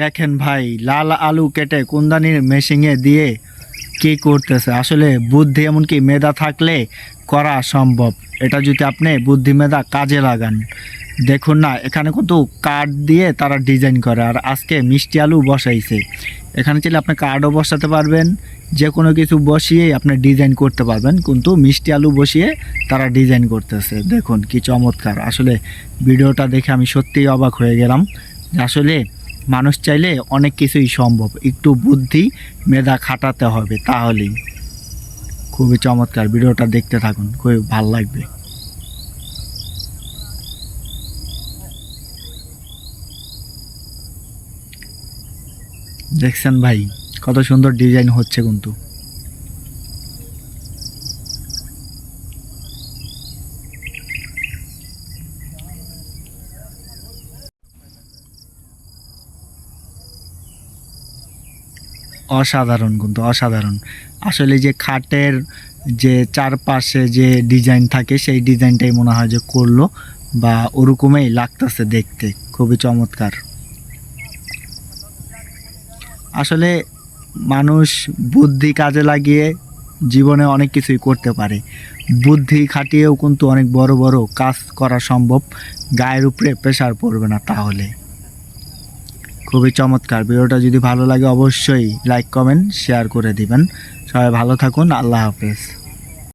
দেখেন ভাই, লাল আলু কেটে কুন্দানির মেশিনে দিয়ে কি করতেছে। আসলে বুদ্ধি এমনকি মেধা থাকলে করা সম্ভব। এটা যদি আপনি বুদ্ধি মেধা কাজে লাগান, দেখুন না, এখানে কিন্তু কাঠ দিয়ে তারা ডিজাইন করে। আর আজকে মিষ্টি আলু বসাইছে। এখানে চাইলে আপনি কাঠও বসাতে পারবেন, যে কোনো কিছু বসিয়েই আপনি ডিজাইন করতে পারবেন, কিন্তু মিষ্টি আলু বসিয়ে তারা ডিজাইন করতেছে। দেখুন কি চমৎকার। আসলে ভিডিওটা দেখে আমি সত্যিই অবাক হয়ে গেলাম। আসলে মানুষ চাইলে অনেক কিছুই সম্ভব, একটু বুদ্ধি মেধা খাটাতে হবে, তাহলেই। খুবই চমৎকার, ভিডিওটা দেখতে থাকুন, খুবই ভালো লাগবে। দেখছেন ভাই, কত সুন্দর ডিজাইন হচ্ছে কিন্তু। অসাধারণ, কিন্তু অসাধারণ। আসলে যে খাটের যে চারপাশে যে ডিজাইন থাকে, সেই ডিজাইনটাই মনে হয় যে করলো, বা ওরকমই লাগতেছে দেখতে। খুবই চমৎকার। আসলে মানুষ বুদ্ধি কাজে লাগিয়ে জীবনে অনেক কিছুই করতে পারে। বুদ্ধি খাটিয়েও কিন্তু অনেক বড় বড় কাজ করা সম্ভব। গায়ের উপরে প্রেশার পড়বে না তাহলে। খুবই চমৎকার। ভিডিওটা যদি ভালো লাগে অবশ্যই লাইক কমেন্ট শেয়ার করে দিবেন। সবাই ভালো থাকুন। আল্লাহ হাফেজ।